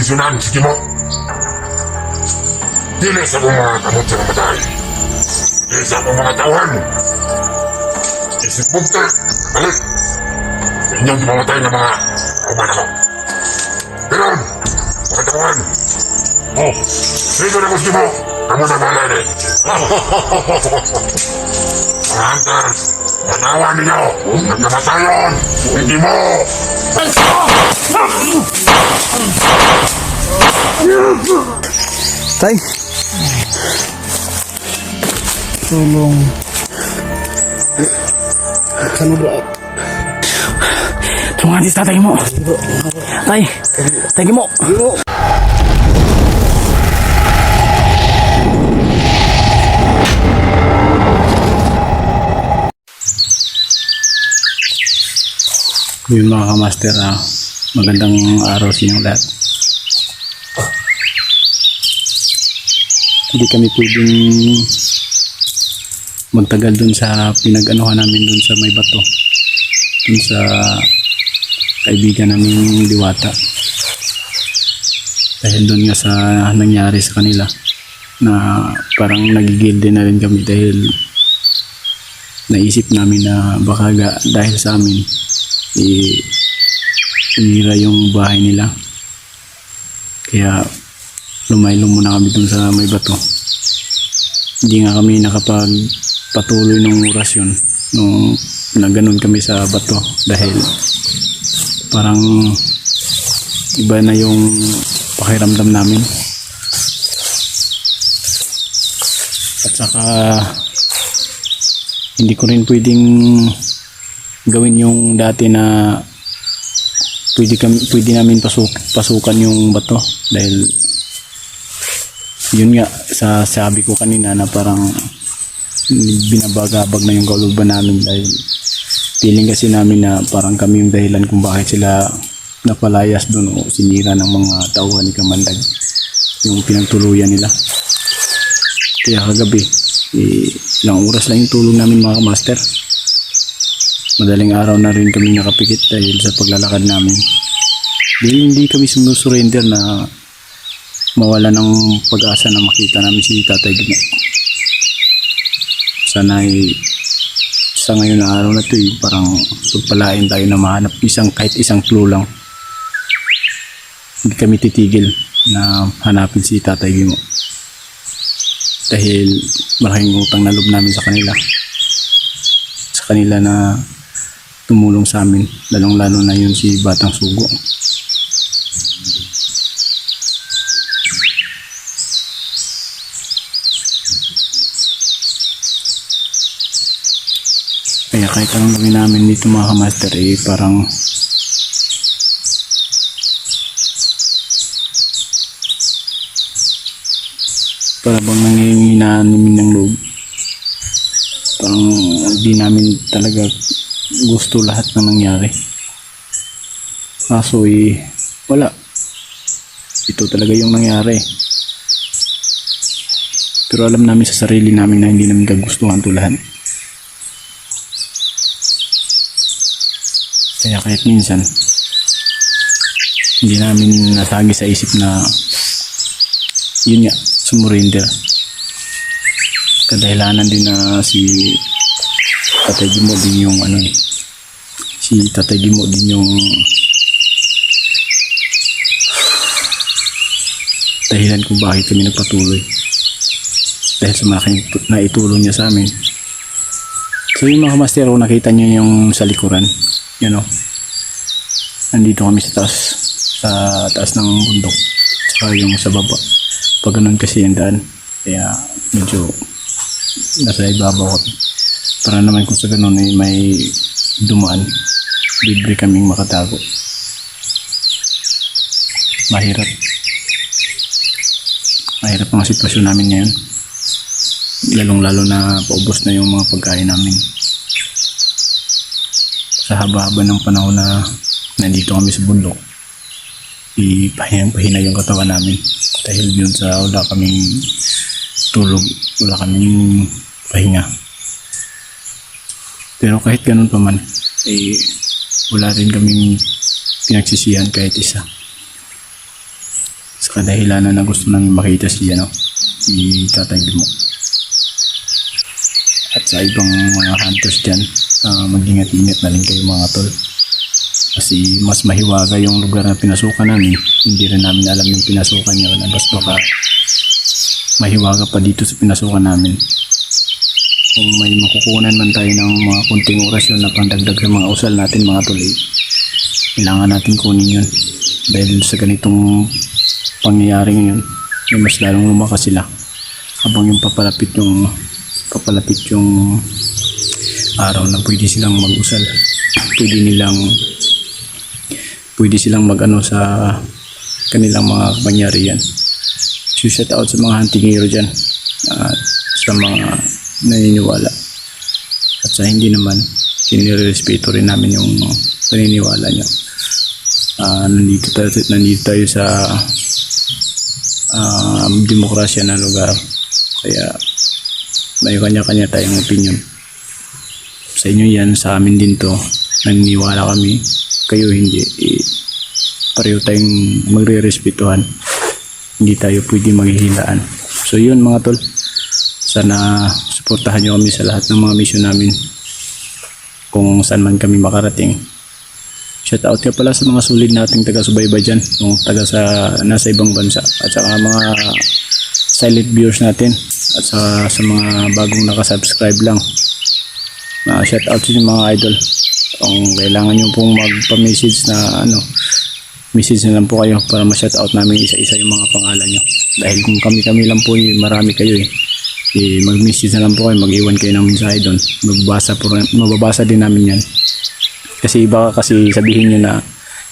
desisyonan, sige mo. Dili sa akong mga kamot sa namatay. Dili sa akong mga tauhan. Isip bugta, balik. Sa inyong mamatay na mga kuman ako. Pero, mga tauhan. Oh, dito na ko sige mo. Kamu na bahala din. Mga hunters, manawan ninyo. Nagkamatayon. Hindi mo. Tay. Tulong. Ano ba? Tulungan si tatay mo. Tay. Tay mo. Yung mga kamaster, magandang araw sa inyong lahat. Hindi kami pwedeng magtagal dun sa pinag-anuhan namin dun sa may bato, dun sa kaibigan namin Diwata, dahil dun nga sa nangyari sa kanila na parang nagigil din na rin kami, dahil naisip namin na baka dahil sa amin sinira yung bahay nila, kaya lumaylong muna kami dun sa may bato. Hindi nga kami nakapagpatuloy ng orasyon nung nagganon kami sa bato, dahil parang iba na yung pakiramdam namin. At saka hindi ko rin pwedeng gawin yung dati na pwede namin pasukan yung bato, dahil yun nga sa sabi ko kanina na parang binabagabag na yung kauluban namin, dahil feeling kasi namin na parang kami yung dahilan kung bakit sila napalayas doon o sinira ng mga tauhan ni Kamandag yung pinagtuluyan nila. Kaya kagabi ilang oras lang yung tulong namin mga kamaster. Madaling araw na rin kami nakapikit dahil sa paglalakad namin. Hindi kami sumusurrender na mawala ng pag-asa na makita namin si Tatay Gino. Sana sa ngayon na araw na ito parang pagpalain tayo na mahanap kahit isang clue lang. Hindi kami titigil na hanapin si Tatay Gino, dahil malaking utang na loob namin sa kanila na tumulong sa amin, lalong-lalo na yun si Batang Sugo. Kaya kahit anong gawin namin dito mga kamaster, parang bang nangihinaan namin ng loob. Parang hindi namin talaga gusto lahat na nangyari. Kaso wala. Ito talaga yung nangyari. Pero alam namin sa sarili namin na hindi namin kagustuhan ito lahat. Kaya kahit minsan hindi namin nasagi sa isip na yun nga, sumurrender. Kadahilanan din na si Tatay Gimo din yung si Tatay Gimo din yung dahilan kung bakit kami nagpatuloy, dahil sa malaking naitulong niya sa amin. So yung mga master, kung nakita niyo yung sa likuran, nandito kami sa taas ng bundok, saka yung sa baba, pag ganun kasi yung daan, kaya medyo nasa ibabaw ko, para naman kung sa ganun may dumaan, libre kaming makatago. Mahirap ang sitwasyon namin ngayon, lalong-lalo na paubos na yung mga pagkain namin. Sa haba-haba ng panahon na nandito kami sa bundok, pahina yung katawan namin, dahil yun sa wala kaming tulog, wala kaming pahinga. Pero kahit ganun pa man, wala rin kaming pinagsisihan kahit isa. kadahilanan na gusto namin makita si Tatay Gimo. At sa ibang mga hunters dyan, mag-ingat-ingat na rin kayo mga tol. Kasi mas mahiwaga yung lugar na pinasukan namin. Hindi rin namin alam yung pinasukan nyo. Nagas baka mahiwaga pa dito sa pinasukan namin. Kung may makukunan man tayo ng mga kunting orasyon na pandagdag sa mga usal natin mga tol, kailangan natin kunin yun. Dahil sa ganitong pangyayari ngayon, mas lalong lumakas sila. Habang yung papalapit yung araw na pwede silang mag-usal. Pwede silang mag-ano sa kanilang mga kapangyarihan. So shout out sa mga hunting hero dyan at sa mga naniniwala. At sa hindi naman, kinirespeto rin namin yung paniniwala nyo. Nandito tayo sa demokrasya na lugar. Kaya may kanya-kanya tayong opinion. Sa inyo yan, sa amin din to. Naniniwala kami, kayo hindi. Pareho tayong magre-respetuhan. Hindi tayo pwede maghihilaan. So yun mga tol, sana suportahan nyo kami sa lahat ng mga mission namin kung saan man kami makarating. Shout out ka pala sa mga sulit nating taga-subaybay dyan, yung nasa ibang bansa, at saka mga silent viewers natin, at sa mga bagong nakasubscribe lang. Shout out sa mga idol. Kung kailangan nyo pong magpa-message na message na lang po kayo para ma-shout out namin isa-isa yung mga pangalan nyo. Dahil kung kami lang po, marami kayo mag-message na lang po kayo, mag-iwan kayo ng mensahe doon. Mababasa din namin yan. Kasi baka kasi sabihin nyo na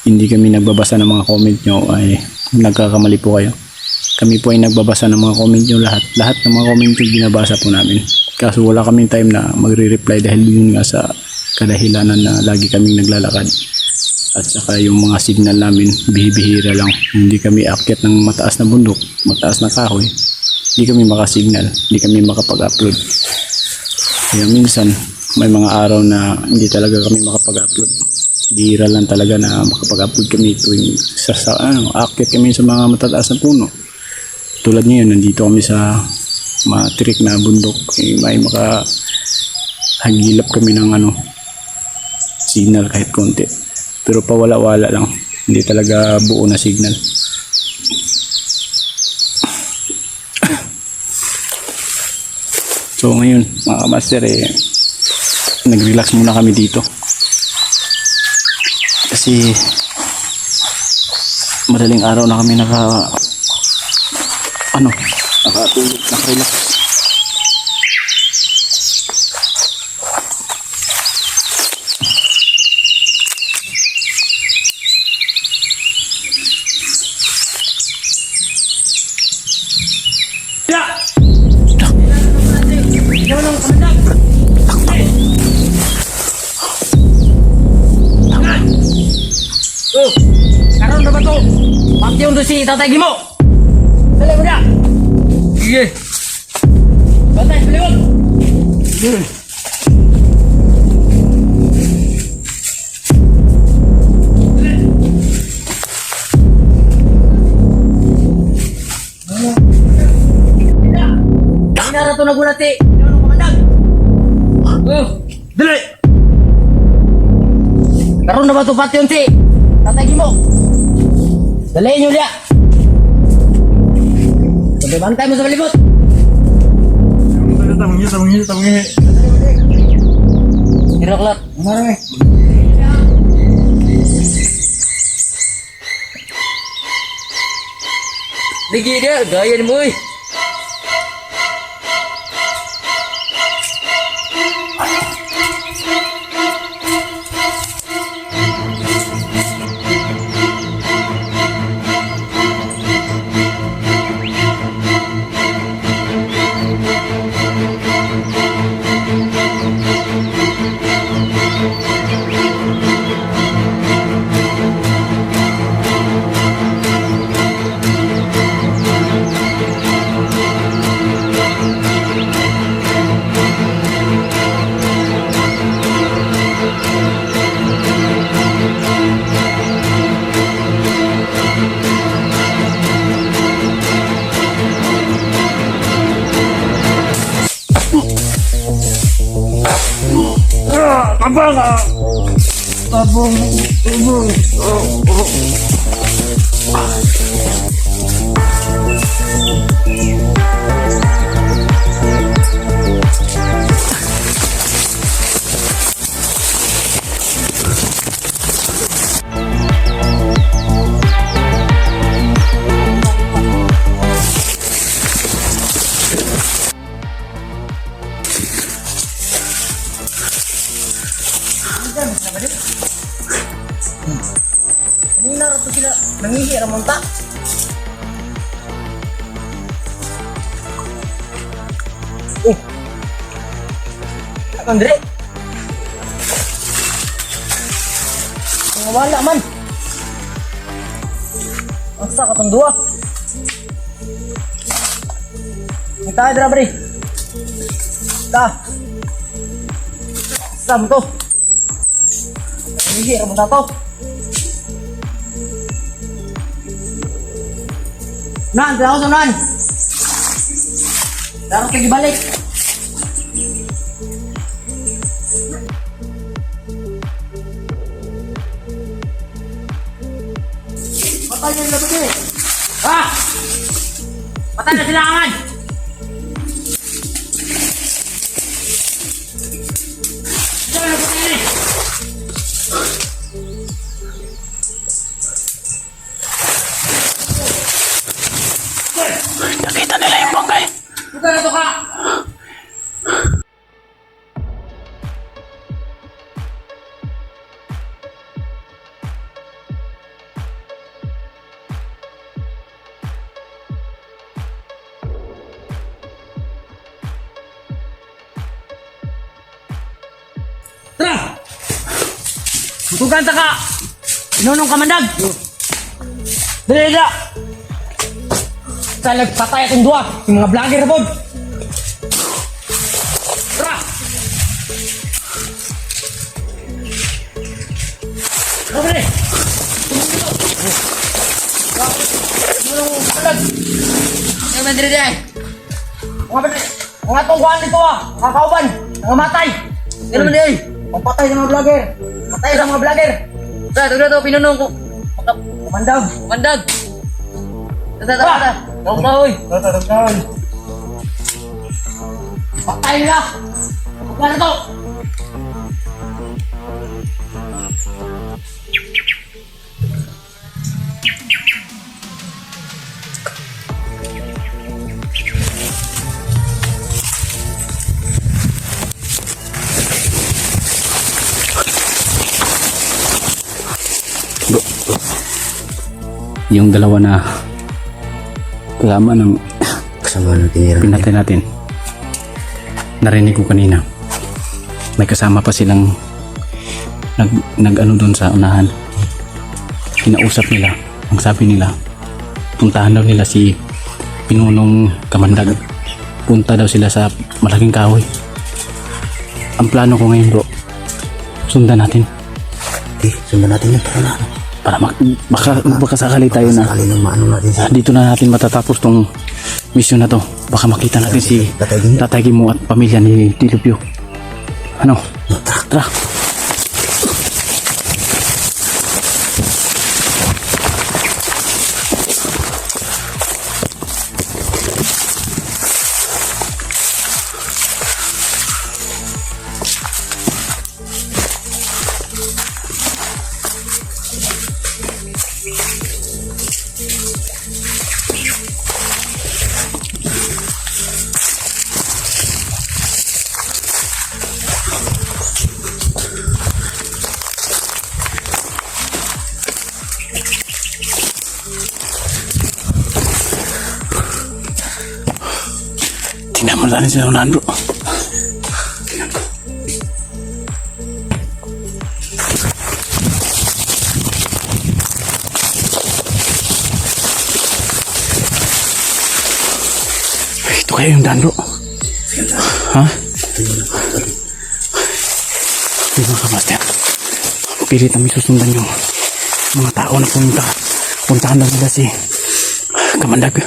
hindi kami nagbabasa ng mga comment nyo, ay nagkakamali po kayo. Kami po ay nagbabasa ng mga comment nyo, lahat ng mga comment nyo binabasa po namin. Kaso wala kaming time na magre-reply dahil yun nga sa kadahilanan na lagi kaming naglalakad. At saka yung mga signal namin bihira lang. Hindi kami akyat ng mataas na bundok, mataas na kahoy. Hindi kami makasignal, hindi kami makapag-upload. Kaya minsan may mga araw na hindi talaga kami makapag-upload. Bihira lang talaga na makapag-upload kami tuwing akyat kami sa mga matataas na puno. Tulad ngayon, nandito kami sa matirik na bundok. May makahagilap kami ng signal kahit konti. Pero pawala-wala lang. Hindi talaga buo na signal. So ngayon, mga kamaster, nag-relax muna kami dito. Kasi madaling araw na kami nakatulog, nakarelax. Karon na ba to? Pagtiyon to si Tatay Gimo. Dali mo na. Sige. Batay, baliwag. Nara to nagulat si. Ano komandan? Dali. Karon na ba to pagtiyon si Tatay Gimo? Dali nyo liya. Sabay bantay mo sa balibot. Tamangi. Kiraklat. Marami. Lagi dia, gaya ni boy. Abang! Abang! Abang! Kanina rin sila nangihi ramon ta. Oh. Andre. Wala man. Asa ka tong duwa? Kita dra bre. Da. Sam to. Nangihi ramon ta to. Nan, tara ko nan. Tara ko balik. Patay na labi eh. Ah! Patay na silangan. Diyan na patay na. Nakita nila yung bangkay. Buka na to ka! Tara! Butukan ta ka! Inunong kamandag! Dali na! Sa nagpatay akong duwa, yung mga vlogger na pod. Tara! Tara ba rin? Anong kalag? Ano ba diri dyan? Mga tungkuhan dito mga kauban, mga matay. Ano ba dyan? Pagpatay sa mga vlogger. Patay sa mga vlogger. Tara, tugla to, pinunong ko. Mandag. Mandag. Tara. Huwag na, uy! Patay nila! Huwag na to! Bro, yung dalawa na kasama ng pinatay natin, narinig ko kanina may kasama pa silang nag ano doon sa unahan. Kinausap nila, ang sabi nila puntahan daw nila si Pinunong Kamandag, punta daw sila sa malaking kahoy. Ang plano ko ngayon bro, sundan natin. Sundan natin yun para baka sakali tayo na sakali na maano natin siya. dito na natin matatapos tong mission na to. Baka makita natin si Tatay Gimo at pamilya ni Dilupyo. Ano? Tara. Tingnan mo natin sila unahan bro. Tingnan ko. Ito kaya yung daan bro. Ha? Yung mga kamaster, pilit namin susundan yung mga tao na puntahan lang nila si Kamandag.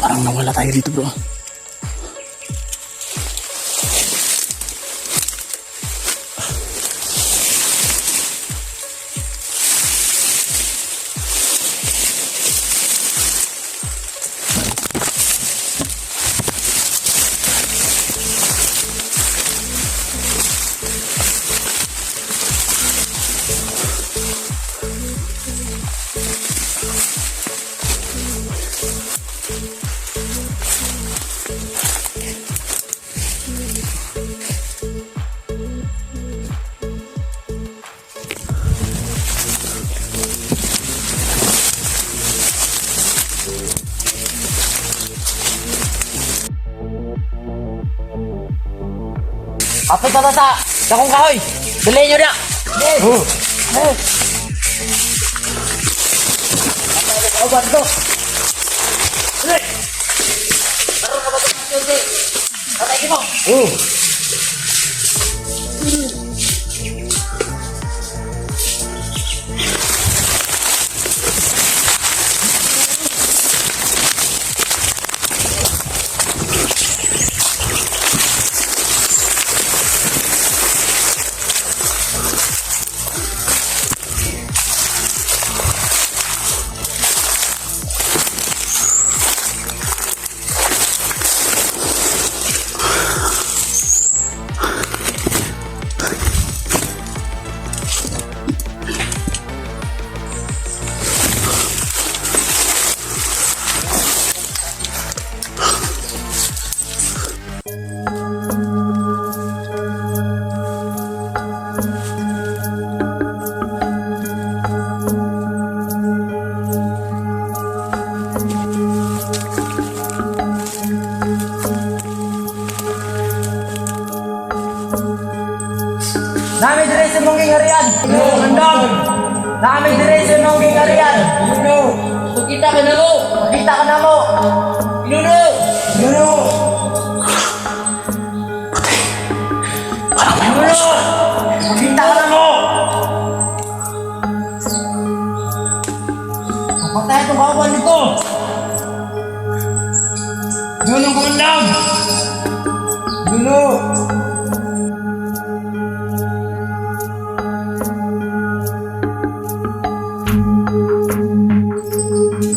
Parang nawala tayo dito bro. Apit na sa dakong kahoy. Dali nyo na. Kauban to. Dali. Taro na ba ito ng siyente? Patay mo. Nami dire sa mong harian. Andam. Nami dire sa mong harian. Inuno. Kita ka na mo. Kita ka na mo. Inuno. Inuno. Parang may Inuno. Kita ka na mo. Patay itong kawan nito. Inuno ko andam. Inuno.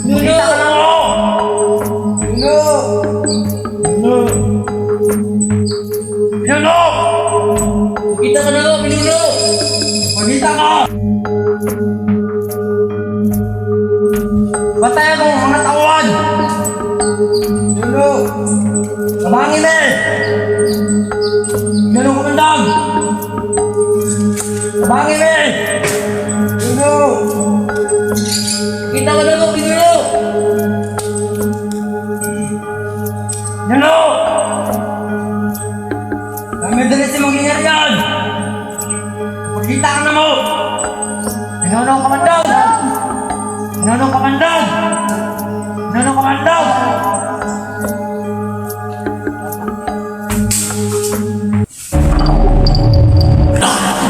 Kita ka na mo! Nuno! Nuno! Nuno! Kita ka na mo, Nuno! Magkita ka! Batay mo, mga tawan! Nuno! Sabangin eh! Nuno kumandang! Sabangin eh! Nuno! Kita ka na mo, Nuno! Nuno! Kami dali si mangyayari yan! Pagkita ka na mo! Nanonong kamandang! Nanonong kamandang! Nanonong kamandang!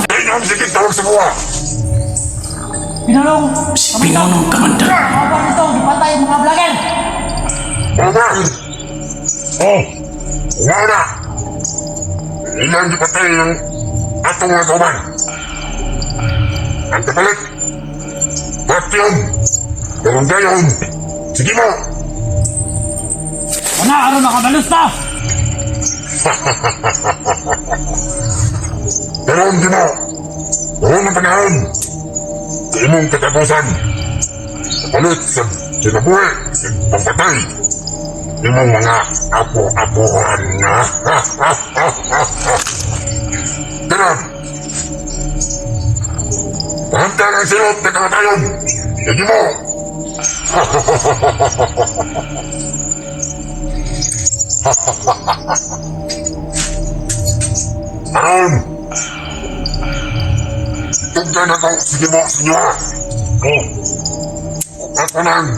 Ay, namin sige, tawag sa buwa. Pinanong! Pinanong kamandang. Kapan ito, dipatay ang mga vlogger! Baba! Oh! Wala! Ilang di patay ng atong mga kauban. Ang kapalit! Bation! Baranggayon! Sige mo! Wala, araw nakabalus na! Pero hindi mo! Noon ang panahon! Sa imong katapusan! Kapalit sa kinabuhi! Sa pampatay! Imong mga apo-apuhan na! Ganun! Pahanta ng silot na kamatayon! Sige mo! Aron! Tugda na to! Sige mo, senyor! Oh! Ako nang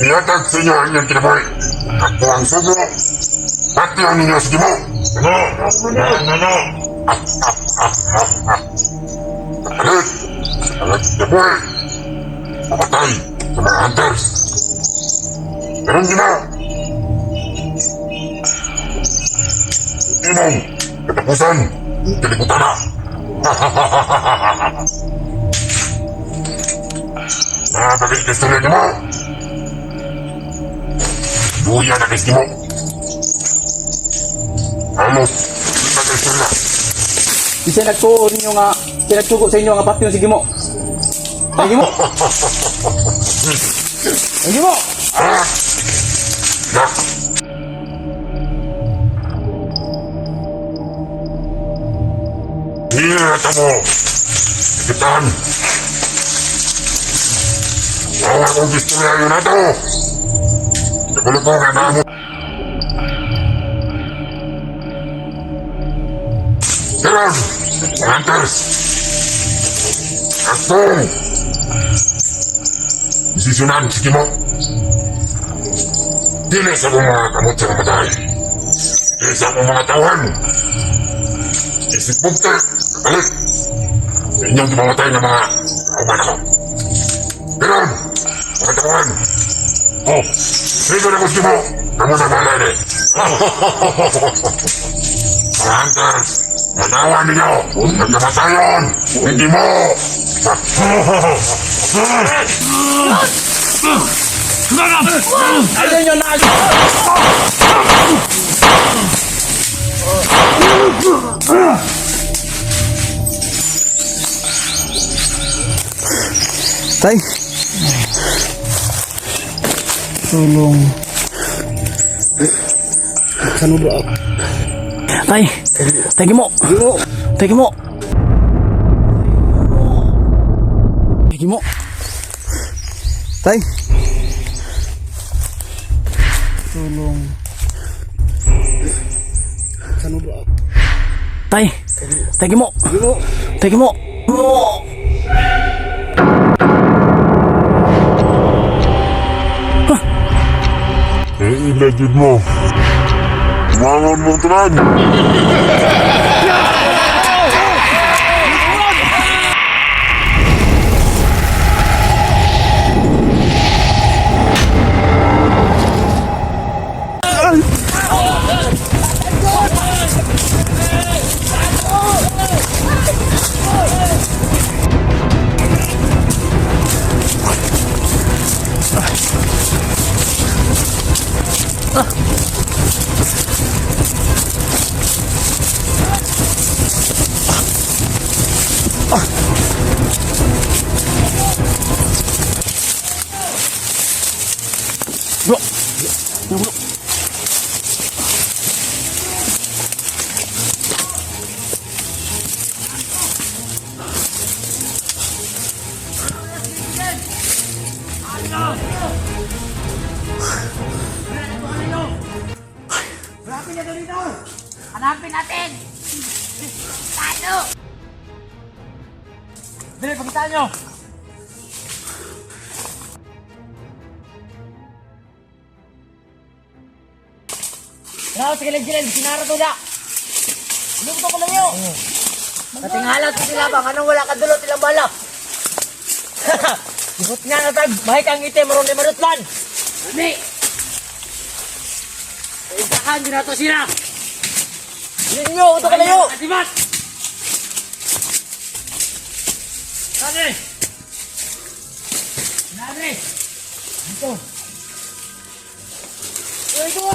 iatag sa inyo ang inyong kinabuhi! Ako ang sugo! Pati ang ninyo, sige mo! Ano? Kapalit! Kapalit kinabuhi! Papatay sa mga hunters! Pero hindi mo! Imong katapusan! Kalimutan na! Nabalik ka istorya mo! Buya na kasi mo! Halos, kita ka istorya! Isa nagtuo ninyo nga, pinagtugo sa inyo nga pati yung sige mo. Sige mo! Sige mo! Ah! Yak! Hirata mo! Kitaan! Wala akong istorya yun na to! Nagulo ko nga na mo! Ganon! Mga hunters! Ako! Desisyonan, sige mo! Dili sa mga kamot sa kamatay! Dili sa mga tauhan! Isip bugta! Balik! Sa inyong tumamatay ng mga kauman ako! Ganon! Mga tauhan! Oh! Sige na gusto mo! Kamu na balay eh! Mga hunters! Manawan ninyo! Nagkamatayon! Hindi mo! Ayun yun na! Tay! Tulong. Kanulo ako. Tay! Tay mo! Tay mo! Tay mo! Tay! Tulong. Kanulo ako. Tay! Tay mo! Tay mo! Ilagid mo! Tumangon mo tanan! Bro! Hanapin na dito! Hanapin natin! Tano! Bili, pakitaan nyo! Kaya sa gilid-gilid, sinara to na! Hindi ko to lang yun! Natinghalat ko sila bang anong wala kadulot ilang bala! Ibut nga na tag, bahik ang itim, maroon di marutlan! Ani! Isahan, di na to sila! Bilin nyo, ito ka layo! Atibat! Nane! Nane! Dito! Ito!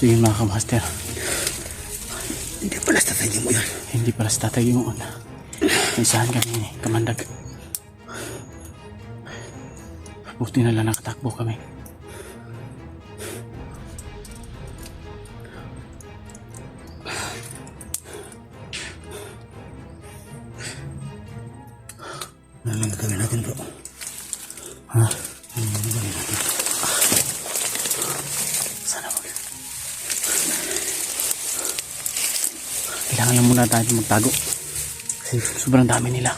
Sige mga kamaster. Hindi pala sa tatay mo yan. Hindi pala sa tatay mo. Isahan kami, kamandag. Buti na lang nakatakbo kami. Ano lang gagawin natin, bro? Ha? Ano lang gagawin natin? Sana wag. Kailangan lang muna tayo magtago. Kasi sobrang dami nila.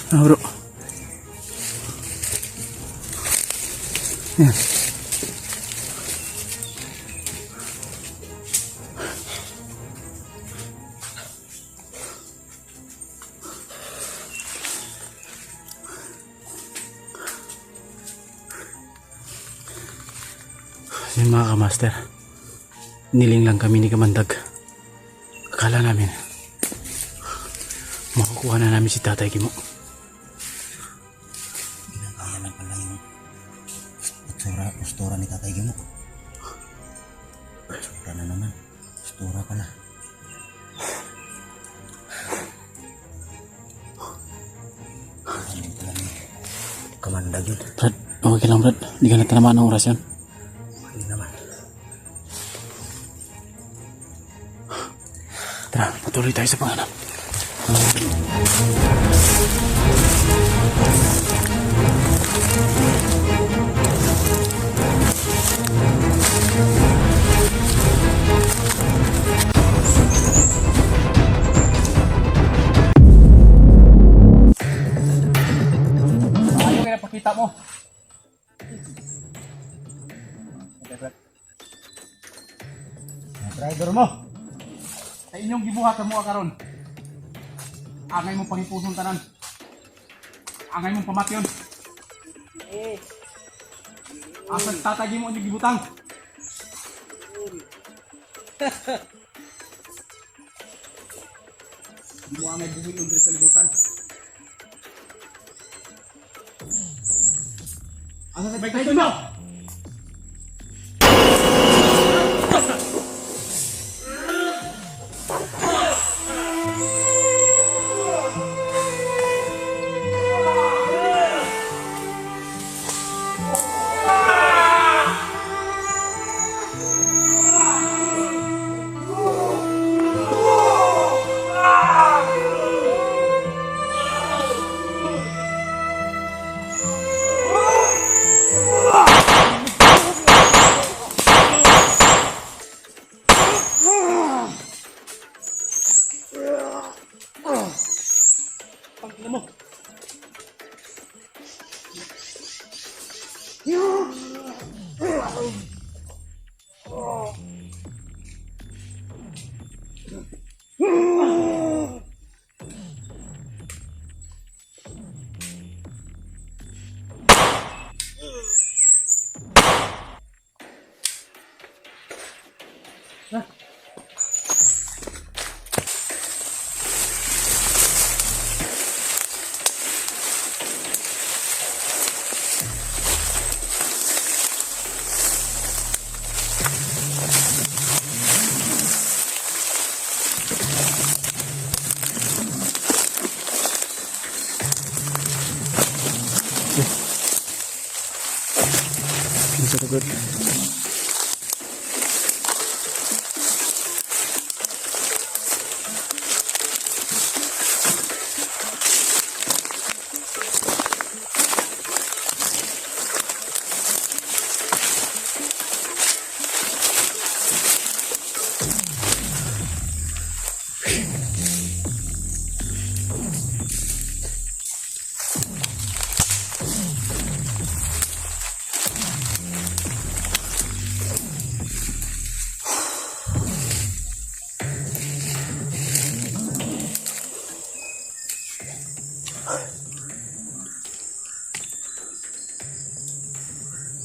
Ah, bro. Yan. Yun mga kamaster, niling lang kami ni Kamandag. Akala namin makukuha na namin si Tatay Gimo. Ginagaya lang pala yung postura ni Tatay Gimo. Postura na naman. Postura pala. Ano pala ni Kamandag yun? Brad, okay lang Brad, hindi ka na tanamaan ng oras yan. Hindi naman. Tara, patuloy tayo sa panghanap. Ano kaya pakita mo? Driver mo. Sa inyong gibuhat mo karon. Angay mong pangipuson tanan. Angay mong pamatyon. Asal tatagi mo ang gibutang. Di mo angay buhil under sa libutan. Asa sa bike mo? Bisa to Brad.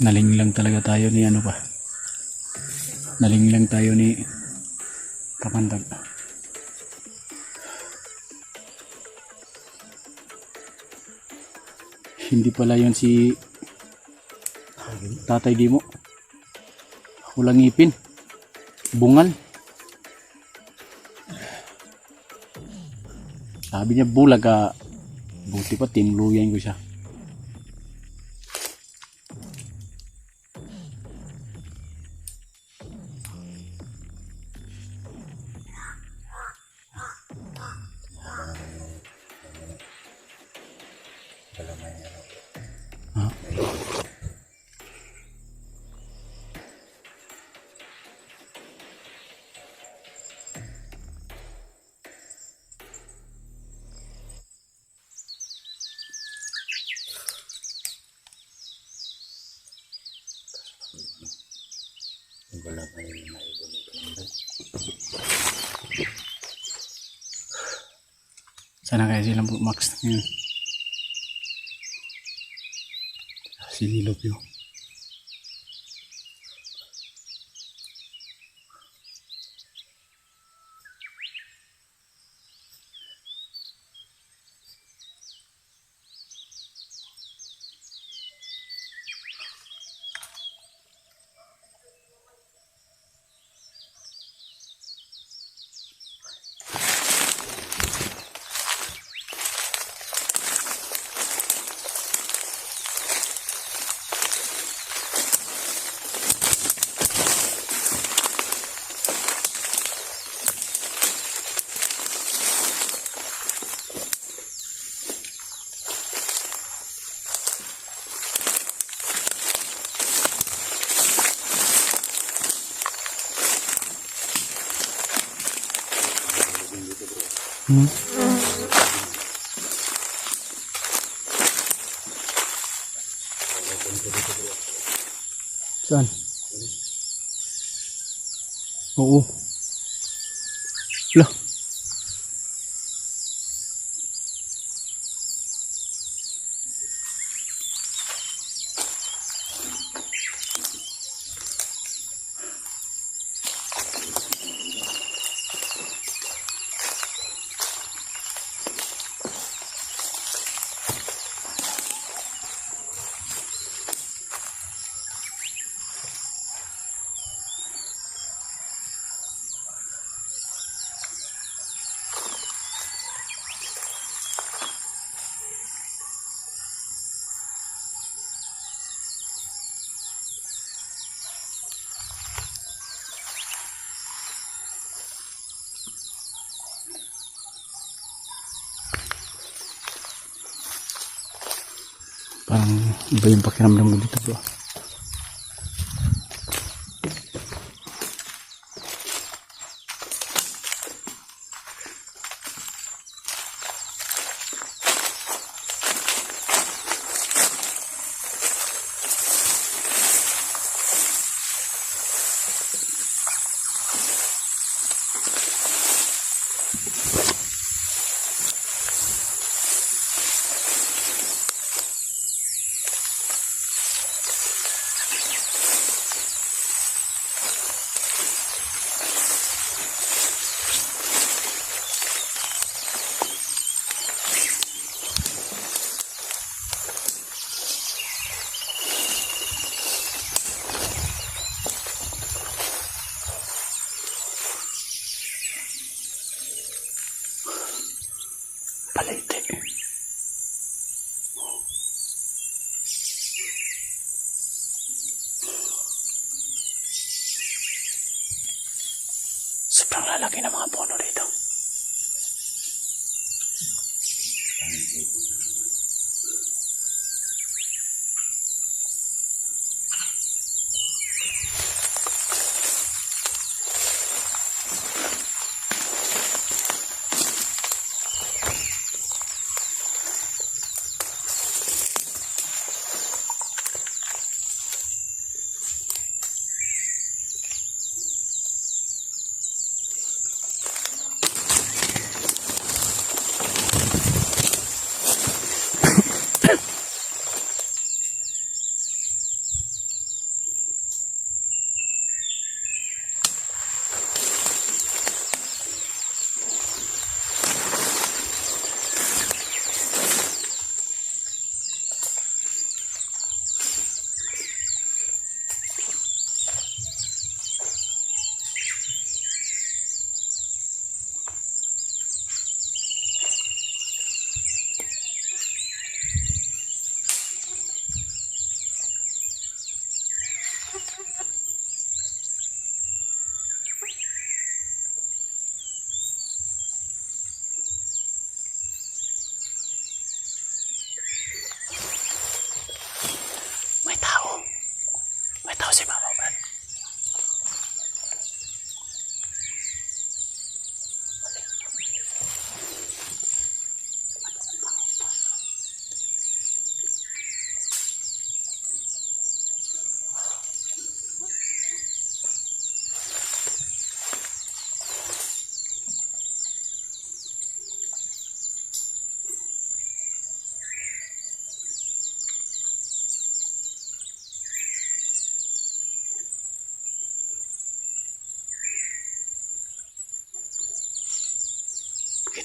Naling lang talaga tayo ni ano pa. Naling lang tayo ni Kamandag. Hindi pala yun si Tatay Gimo. Walang ngipin. Bungal. Sabi niya bulag ah. Buti pa tinuluyan ko siya. wala pa rin maibon ni Kamandag. Sana kaya silang Max ngayon. Si Lilopyo. Saan? Oo. Lah. Parang iba yung pakiramdam mo dito, bro. Palete. Sobrang lalaki ng mga puno dito.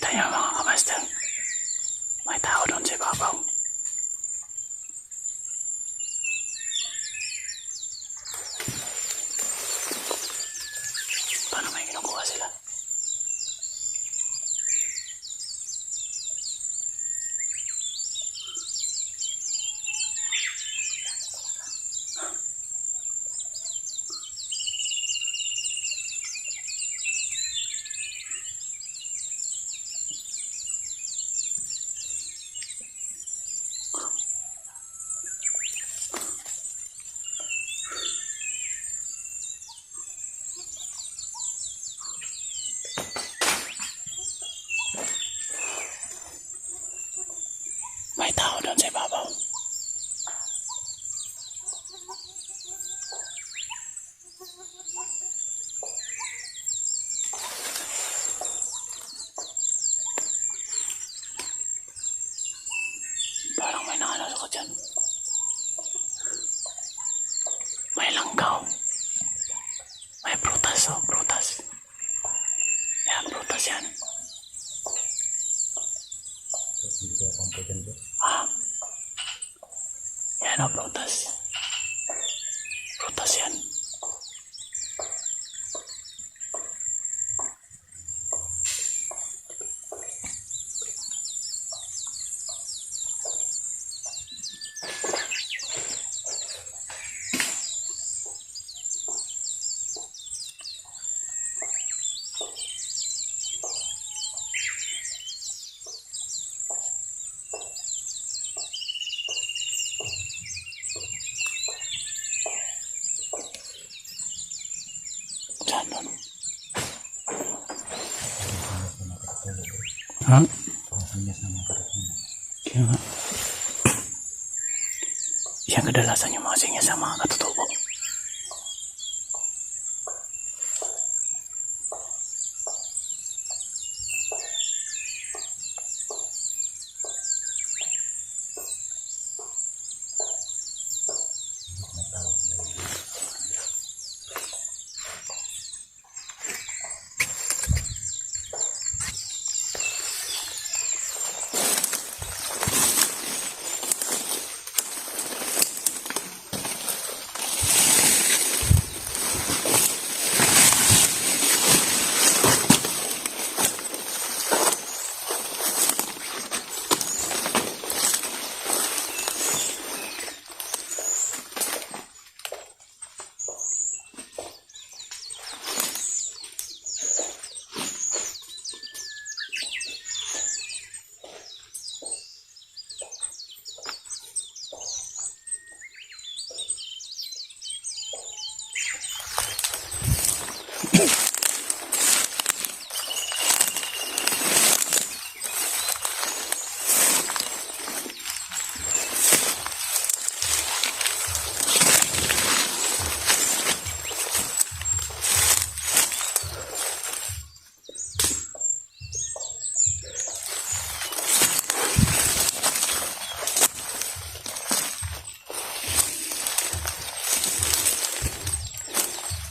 Kita niyo mga kamaster. May tao doon sa ibabaw. Paano may kinukuha sila? May tao doon sa ibabaw. Parang may nakalas ako dyan. May langkaw. May prutas, oh, prutas. Yan, prutas yan. Hindi ko pamputin ko. Yan, oh, prutas. Prutas yan. Saan doon? Ha? Pangsinyas na mga karating. Kaya nga. Yan kadalasan yung mga sinya sa mga katutubo.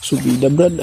Subida brad.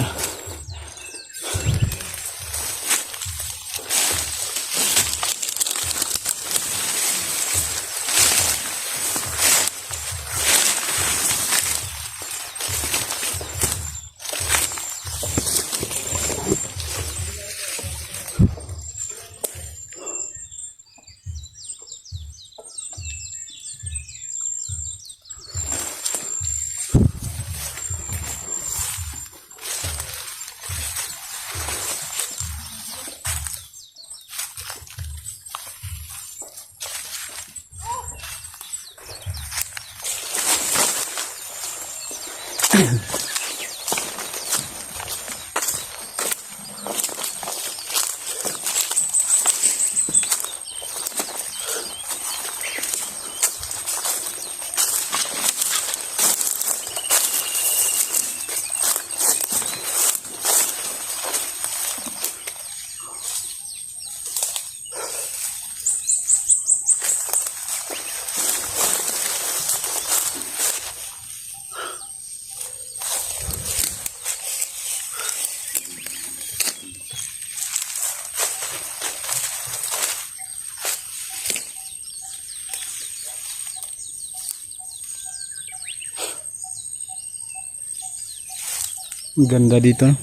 Ang ganda dito. No?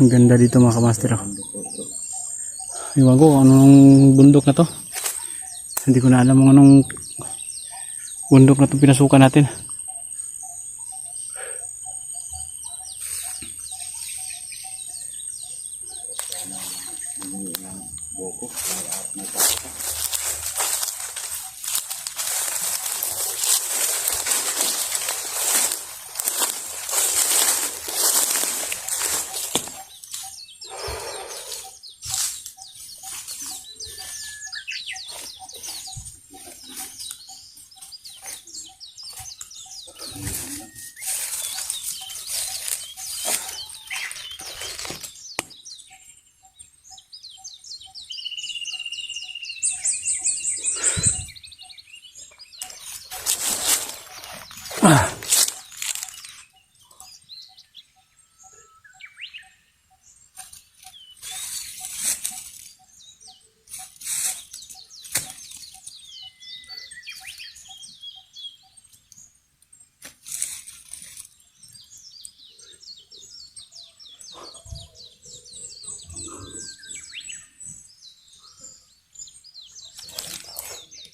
Ang ganda dito mga kamaster. Oh. Iwan ko anong bundok na to. Hindi ko na alam kung anong bundok na to pinasukan natin.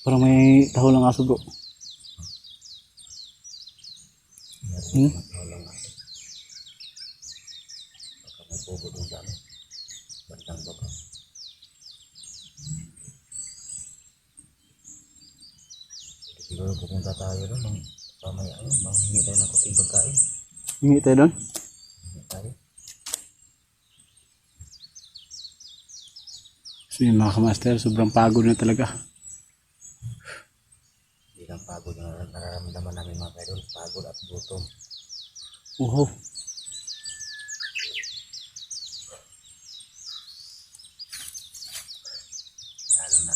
Parang may taho lang aso bro. Hmm? May pugo dun sa amin. Bantang baba. Siguro pupunta tayo doon. Manghingi tayo ng kuting pagkain. Hingi tayo doon. Hingi tayo. So yun mga kamaster, sobrang pagod na talaga. Hindi lang pagod na nararamdaman namin mga kaidol. Pagod at gutom. Uho. Lalo na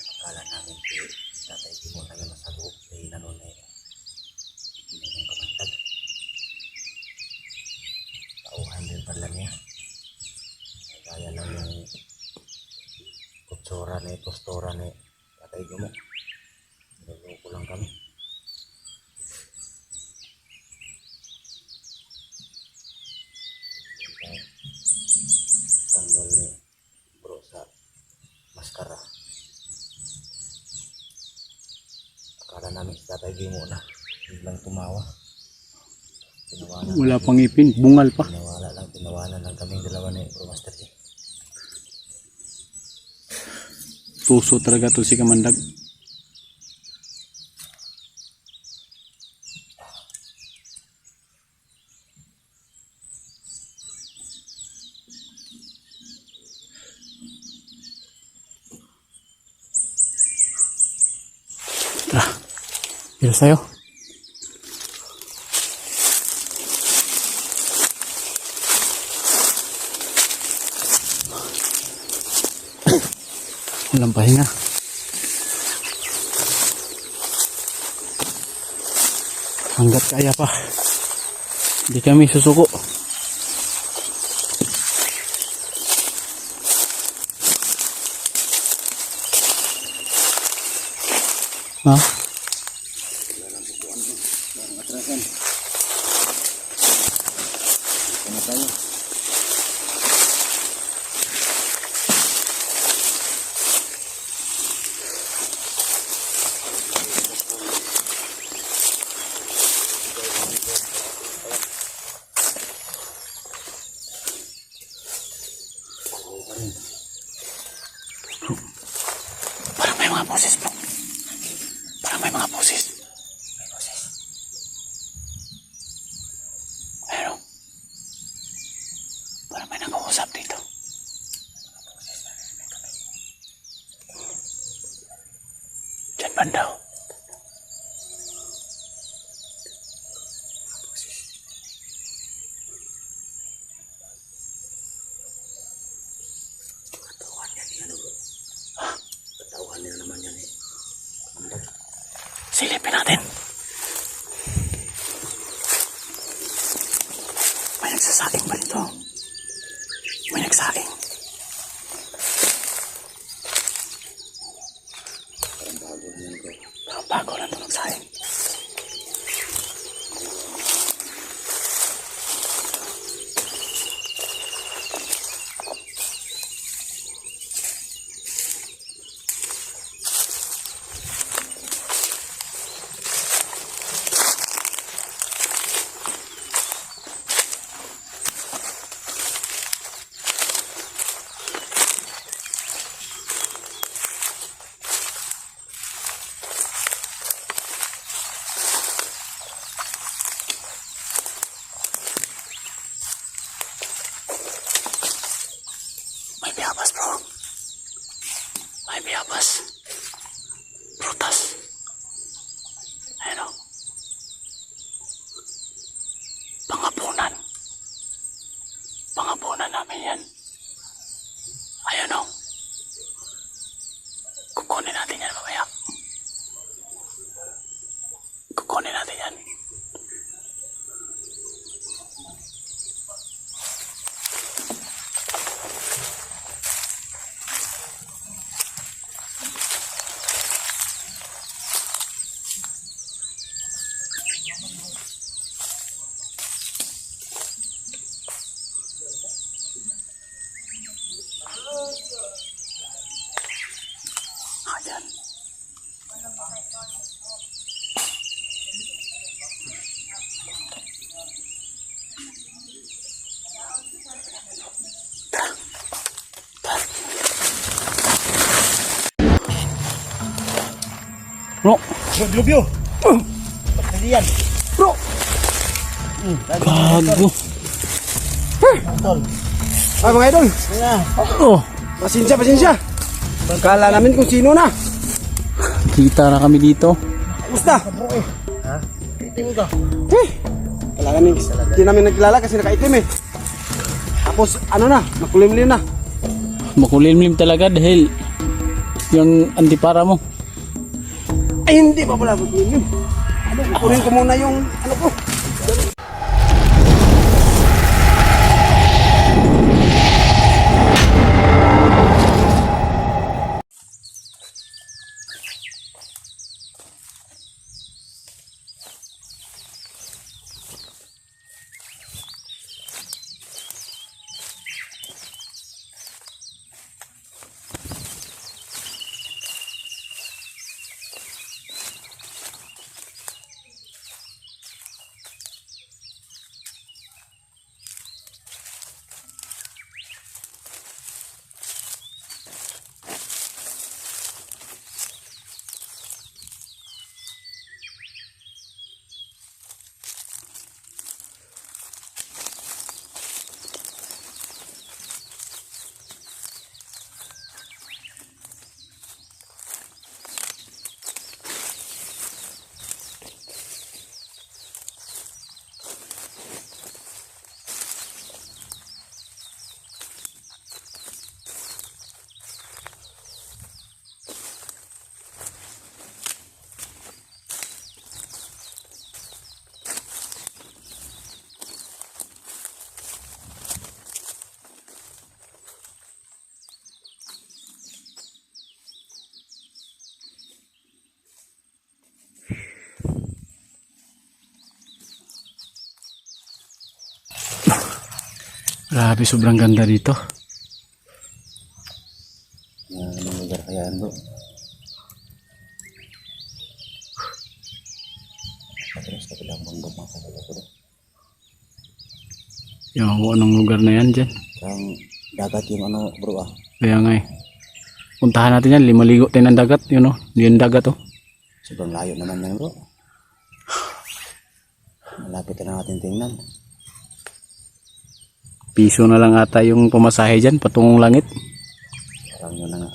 akala namin Tatay Timon na yung masabog. Dahil na nun hindi nang kamantag. Tauhan din pala niya. Kaya lang yung kutsura ni postura ni Tatay Timon. Niloko lang kami. Tanggal ni bro sa maskara. Akala namin si Tatay Timon na biglang tumawa. Tinawanan Wala pang ipin, bungal pa. tinawanan lang kaming dalawa ni Bro Master G. Puso talaga to si Kamandag. Tara, bilas tayo. Walang pahinga. Hanggat kaya pa. Hindi kami susuko. Ha? Parang may mga boses bro. Parang may mga boses. May boses. Pero, parang may nag-uusap dito. Diyan banda. Katawan niya ni ano bro. Katawan niya naman yan eh. Kamandag. Silipin natin. May nagsasaing ba dito? May nagsaing. Parang bago niyan bro. Parang bago lang ito nagsaing. Ayan. Ayan o. Kukunin natin yan mamaya. Kukunin natin yan. Ayan. Bro, Dilubyo. Hindi yan. bro. Gago. Ay, mga idol. Oh, Pasensya. Kala namin kung sino na. kita na kami dito. Kumusta? Ha? Itim ka. Kala namin, hindi namin nagkilala kasi nakaitim eh. Tapos, ano na, nakulimlim na. Makulimlim talaga dahil yung antipara mo. Ay, hindi pa pala makulimlim. Ano, kukunin ko muna yung, ano ko. Grabe, sobrang ganda dito. Anong lugar kaya yan, bro? Terus kabilang bundok mga kapatid ko. Yung anong lugar na yan dyan. Parang dagat yung ano, bro ah. Kaya nga eh. Puntahan natin yan, limaligo tayo ng dagat. Yun o, yun dagat o. Sobrang layo naman yan, bro. Malapit na natin tingnan. Piso na lang ata yung pumasahe dyan, patungong langit. Parang yun na nga.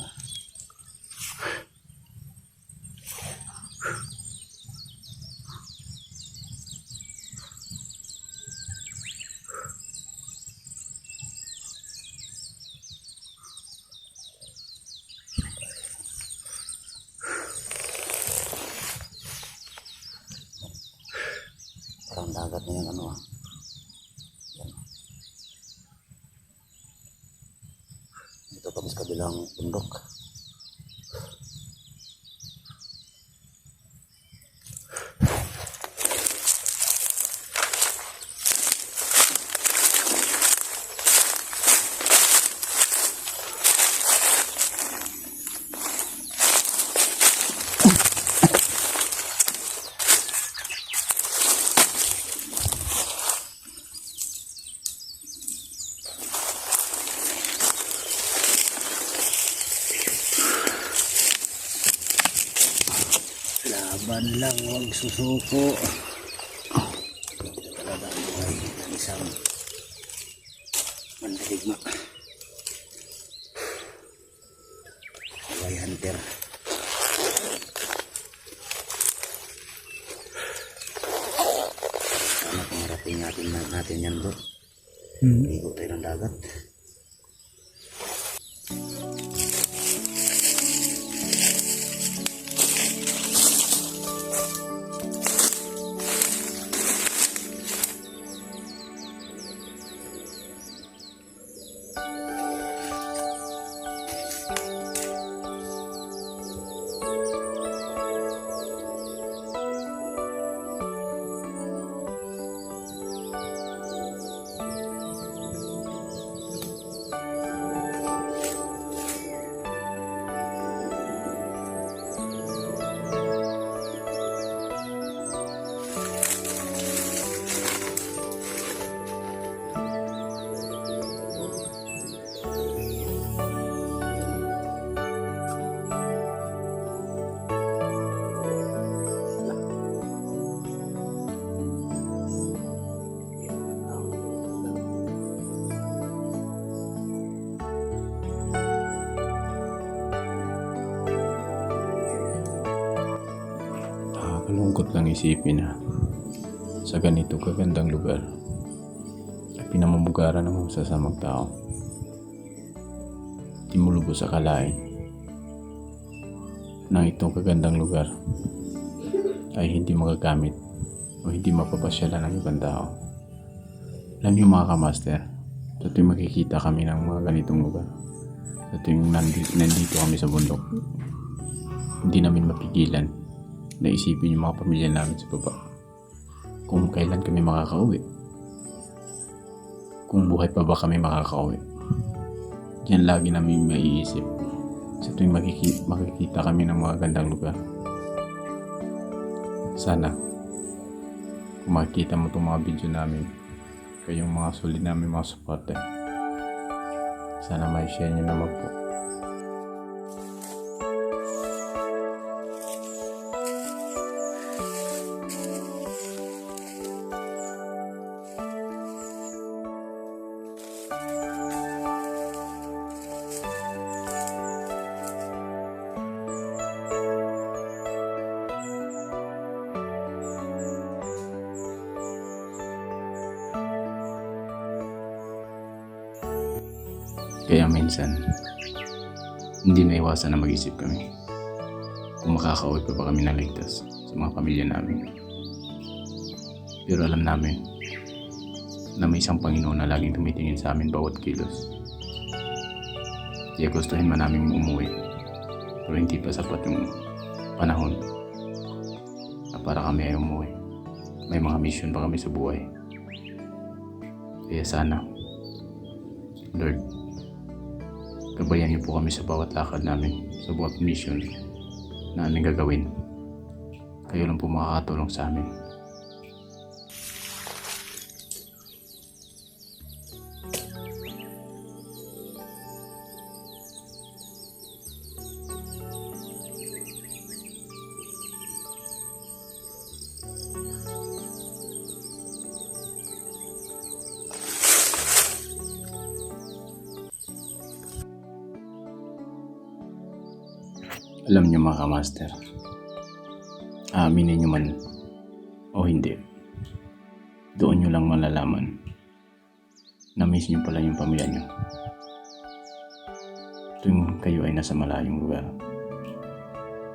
Parang dagat na yung ano ah. Yan. Dito kami sa kabilang bundok. Laban lang, huwag susuko. Talaga ang buhay ng isang mandaligma. Buhay hunter. Sana pangarapin natin yan, bro. Ligo tayo ng dagat. Lungkot lang isipin na sa ganito kagandang lugar ay pinamumugaran ng masasamang tao. Di mo lubos akalain na itong kagandang lugar ay hindi magagamit o hindi mapapasyalan ng ibang tao. Alam niyo mga kamaster, sa tuwing makikita kami ng mga ganitong lugar, sa tuwing nandito kami sa bundok, hindi namin mapigilan na isipin yung mga pamilya namin sa baba. Kung kailan kami makakauwi. Kung buhay pa ba kami makakauwi. Yan lagi namin maiisip sa tuwing makikita kami ng mga gandang lugar. Sana kung makikita mo itong mga video namin, kayong mga solid namin mga supporter, sana may share nyo naman po. Kaya minsan, hindi maiwasan na mag-isip kami kung makakauwi pa ba kami na ligtas sa mga pamilya namin. Pero alam namin na may isang Panginoon na laging tumitingin sa amin bawat kilos. Kaya gustuhin man namin umuwi, pero hindi pa sapat yung panahon na para kami ay umuwi. May mga mission pa kami sa buhay. Kaya sana, Lord, gabayan niyo po kami sa bawat lakad namin, sa bawat mission na aming gagawin. Kayo lang po makakatulong sa amin. Alam niyo mga kamaster, aaminin niyo man o hindi, doon niyo lang malalaman na miss niyo pala yung pamilya niyo tuwing kayo ay nasa malayong lugar.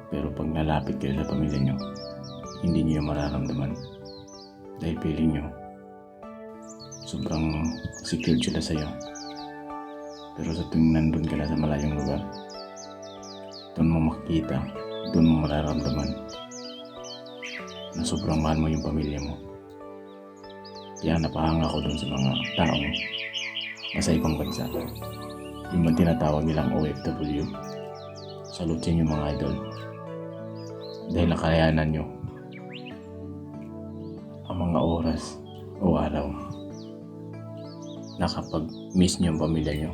Pero pag nalapit kayo sa pamilya niyo, hindi niyo mararamdaman dahil feeling niyo sobrang secured sila sa'yo. Pero sa tuwing nandun ka na sa malayong lugar, doon mo makikita, doon mo mararamdaman na sobrang mahal mo yung pamilya mo. Kaya napahanga ko doon sa mga taong nasa ibang bansa. Yung man tinatawag nilang OFW. Salute yung mga idol. Dahil nakayanan nyo ang mga oras o araw na kapag miss nyo ang pamilya nyo,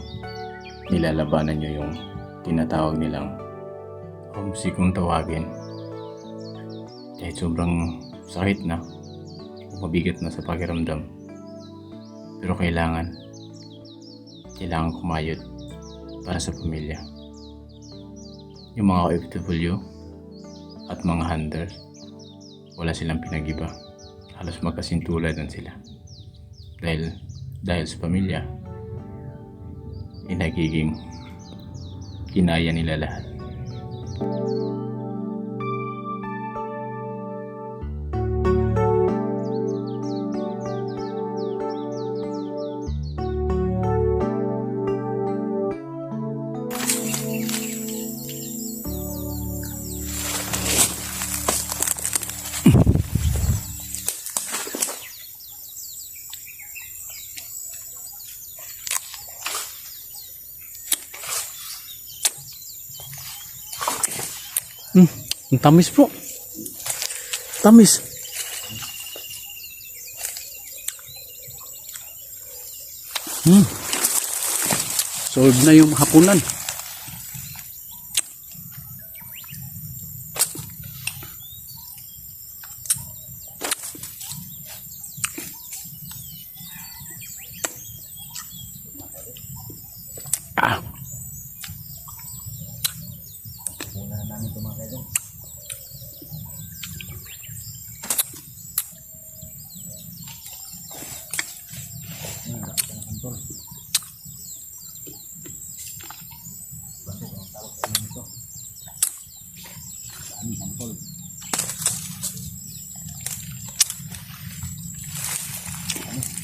nilalabanan nyo yung tinatawag nilang homesick kung tawagin. Kahit sobrang sakit na o mabigat na sa pakiramdam, pero kailangan kumayod para sa pamilya. Yung mga OFW at mga hunters, wala silang pinag-iba. Halos magkasintulad lang sila dahil sa pamilya nagiging kinaya nila lahat. Ang tamis bro. Tamis. Solve na yung hapunan.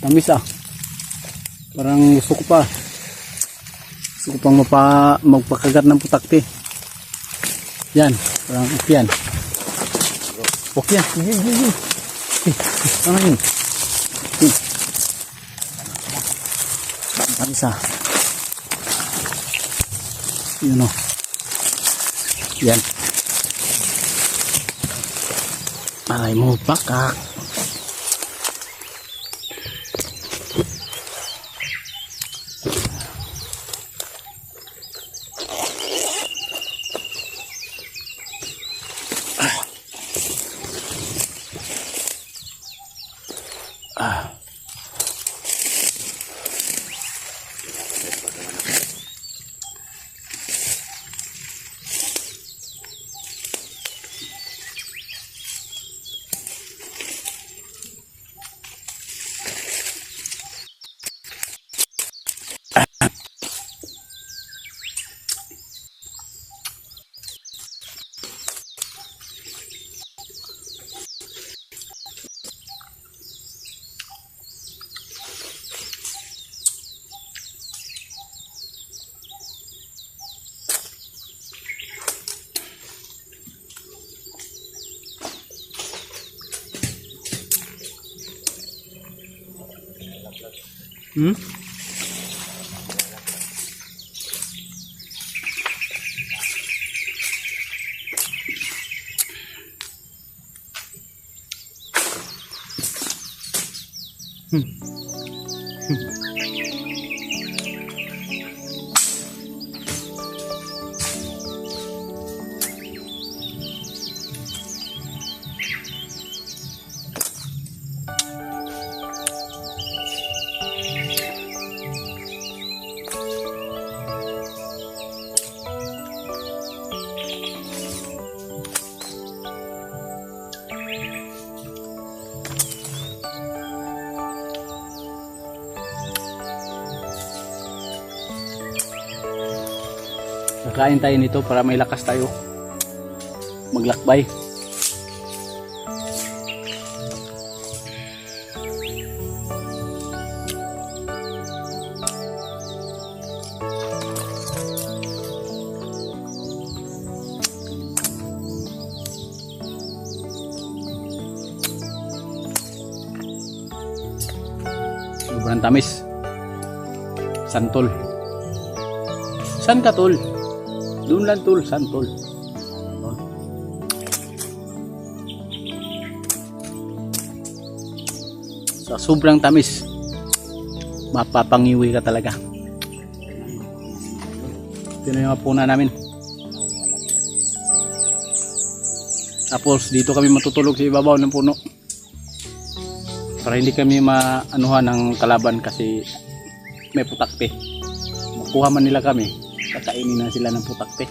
Tamis ah. Parang gusto ko pa. Gusto ko pang magpakagat ng putakti. Yan. Parang yan. Okay yan. Sige. Ano yun? Tamis ah. Yun o. Yan. Aray mo pakak. Hmm? Kakain tayo nito para may lakas tayo maglakbay. Sobrang tamis. Santol. San ka tol? Doon lang tol, san tol? Sa sobrang tamis, mapapangiwi ka talaga. Ito na yung puna namin. Tapos dito kami matutulog sa ibabaw ng puno. Para hindi kami maanuhan ng kalaban kasi may putakte. Makuha man nila kami, kakainin na sila ng putakte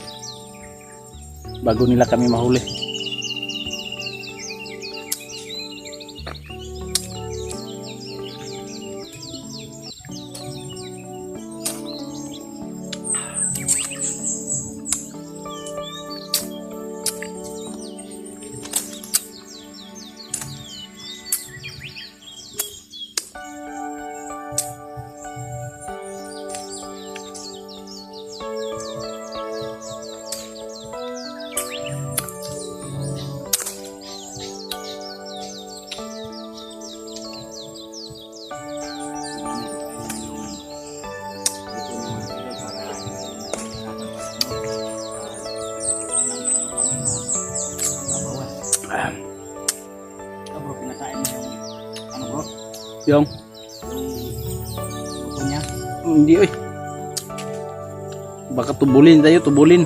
bago nila kami mahuli. Bro, pinakain mo yung ano bro? Yung buko niya? Hindi oy. Baka tubulin tayo, tubulin.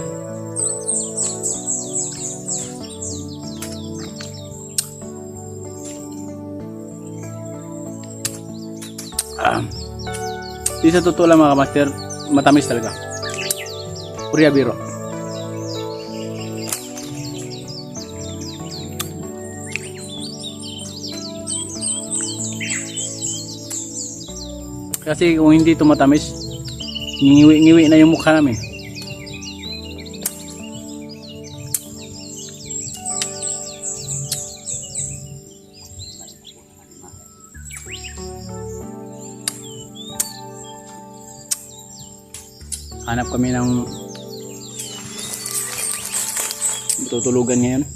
Di sa totoo lang mga kamaster, matamis talaga. Purya biro. Kasi kung hindi ito matamis, ngiwi-ngiwi na yung mukha namin. Hanap kami ng tutulugan ngayon.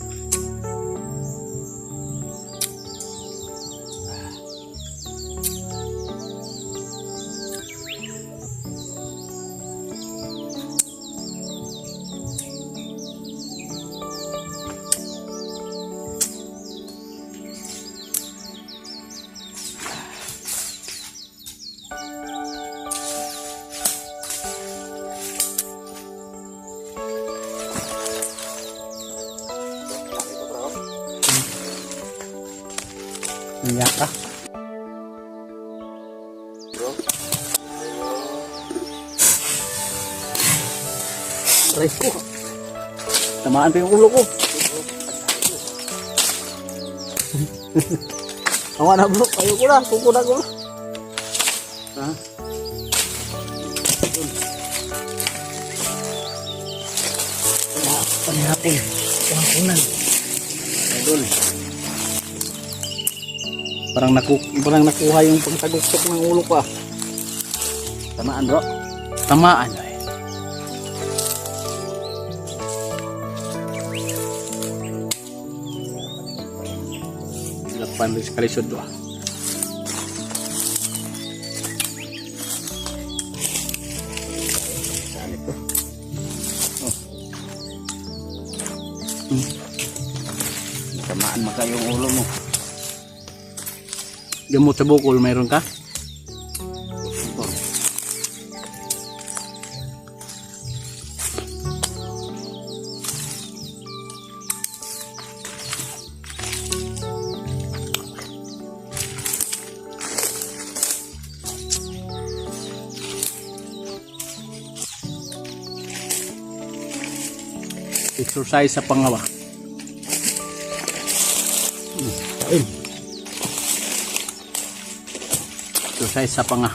Iyak ka. Aray ko. Tamaan pa yung ulo ko. Tawa na bro. Ayoko na. Kukunan ko na. Ha? Panihapon. Panihapon. Idol. Parang nakuha yung pagtagustok ng ulo ko ah. Tamaan bro. Tamaan eh. Lapan rin sekali sud ah. Saan ito? Oh. Tamaan maka yung ulo mo. Gamot sa bukol, mayroon ka? Exercise sa pangawa. Kain. Exercise sa panga.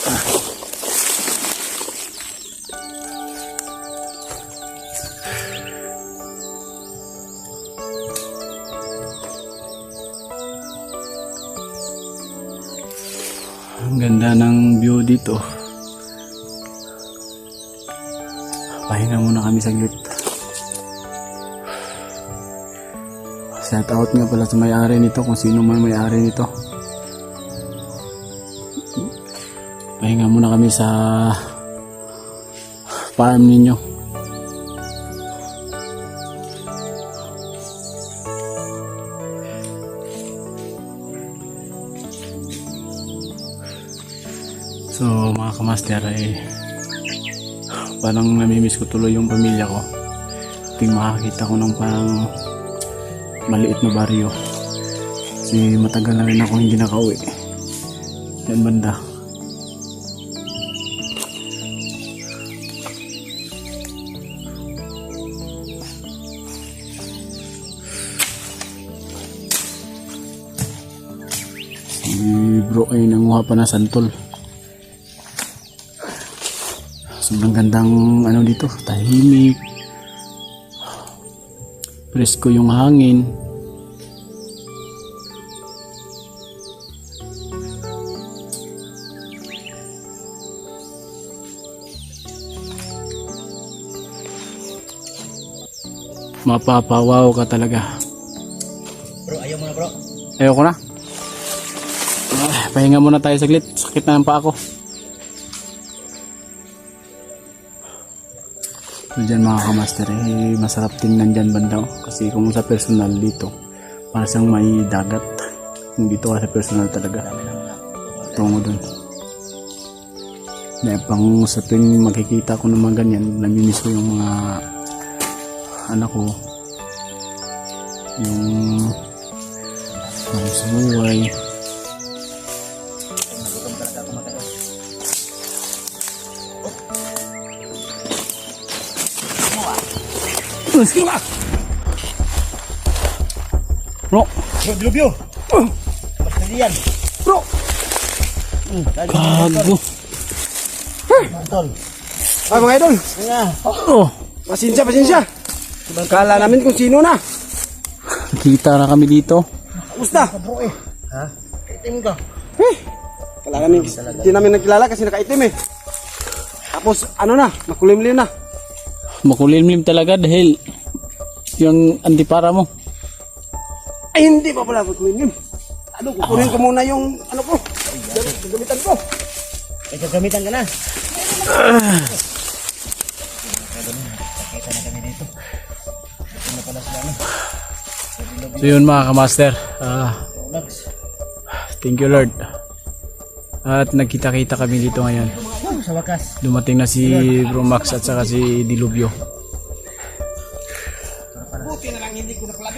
Ang ganda ng view dito. Pahinga muna kami saglit. Shout out nga pala sa may-ari nito, kung sino man may-ari nito. Pahinga muna kami sa farm ninyo. So mga kamaster, parang namimiss ko tuloy yung pamilya ko. Ting makakita ko ng parang maliit na baryo. Kasi matagal na rin ako hindi nakauwi. Yan banda. Si bro ay nanguha pa na santol. Sobrang gandang ano dito, tahimik, presko yung hangin. Mapapawaw ka talaga. Bro, ayaw mo na bro. Ayoko na. Pahinga muna tayo saglit, sakit na ng paa ko. So dyan mga kamaster, masarap tingnan dyan banda, kasi kung sa personal dito parang siyang may dagat, kung dito ka sa personal talaga tungo dun na pang sa tuwing makikita ko ng mga ganyan, namimiss ko yung mga anak ko, yung sa buhay. Bro, Bro, dilubyo. Basta diyan. bro, gago. Tol. Ah, mga idol, Nga. Oh, pasensya. Kala namin kung sino na. nakita na kami dito. Kamusta? Bro eh. Ha? Itim ka. Kala namin, hindi namin nagkilala kasi nakaitim eh. Tapos, ano na, makulimlim na. Makulimlim talaga dahil yung antipara mo. Ay, hindi pa pala makulimlim. Ano, kukunin ko muna yung, ano ko, gagamitan ko. May gagamitan ka na. So yun mga kamaster, thank you Lord. At nagkita-kita kami dito ngayon. Sa wakas. Dumating na si Bro Max at saka si Dilubyo.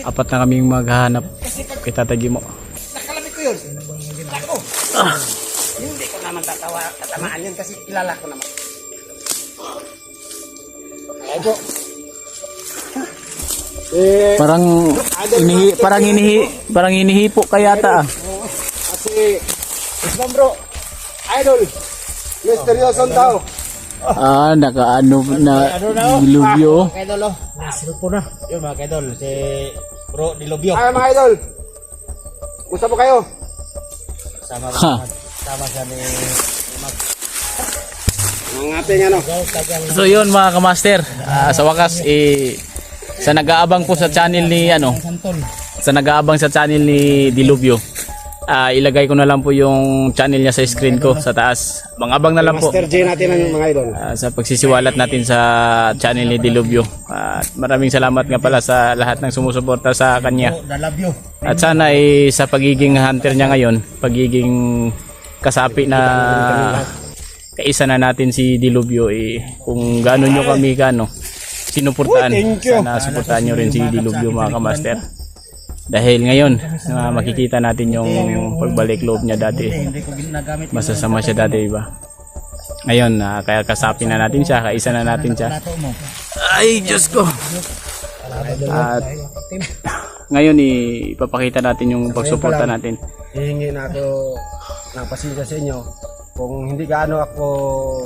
Apat na kaming maghahanap kay Tatay Gimo. Nakalapit ko yun. Ako. Hindi ko naman tatamaan yun kasi kilala ko naman. Ay po. Parang inihipo kaya ata. Kasi, Islam bro, idol, misteryosong tao. Nakaano na Dilubyo. Mga kaidol oh. Sinupo na. Yun mga kaidol. Si Bro Dilubyo. Ay mga idol, gusto po kayo? Sama Ha. siya ni Mag. Ang ating ano. So yun mga kamaster, sa wakas sa nag-aabang po sa channel ni sa nag-aabang sa channel ni Dilubyo, ilagay ko na lang po yung channel niya sa screen ko sa taas. Mangabang na lang po Master J natin ang mga idol. sa pagsisiwalat natin sa channel ni Dilubyo. At maraming salamat nga pala sa lahat ng sumusuporta sa kanya. Dalabyo. At sana sa pagiging hunter niya ngayon, pagiging kasapi na kaisa na natin si Dilubyo, kung gaano nyo kami sinuportahan, sana suportahan nyo rin si Dilubyo mga kamaster. Dahil ngayon makikita natin yung pagbalik loob niya dati. Hindi ko ginagamit. Masasama siya dati, iba. Ngayon kaya kasapi na natin siya, kaisa na natin siya. Plato mo. Ay, Diyos ko! At ngayon ipapakita natin yung pagsuporta natin. Hihingi na ako ng pasensya sa inyo Kung hindi gaano ako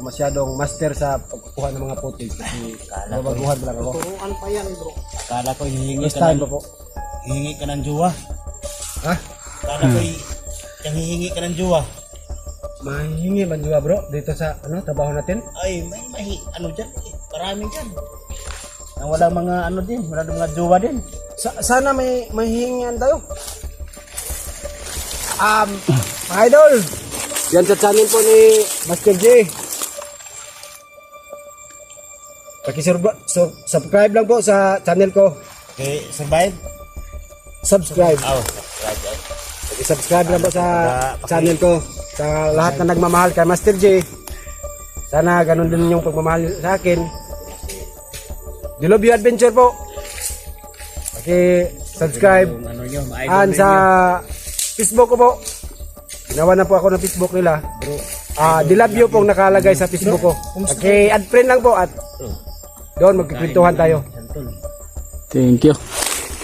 masyadong master sa pagkukuha ng mga footage kasi babaguhan lang ako. Turuan pa yan bro. Akala ko hihingi First ka time ng, pa po. hihingi ka ng jowa. Ha? Akala ko yung hihingi ka ng jowa. Mahihingi man juga bro dito sa trabaho natin. Ay, ano dyan eh. Marami dyan. Ang wala mga ano din, wala mga jowa din. Sana may mahihingian tayo. Mga idol, yan sa channel po ni Master J. Subscribe lang po sa channel ko. Okay, survive? Subscribe. Oh, survive. Subscribe lang po sa channel ko. Sa lahat na nagmamahal kay Master J. Sana ganun din yung pagmamahal sa akin. Dilobyo Adventure po. Subscribe. Ano nyo, And sa Facebook ko po. Ginawa na po ako ng Facebook nila. Dilabyo pong nakalagay sa Facebook ko. Okay, add friend lang po at doon magkikwentuhan tayo. Thank you.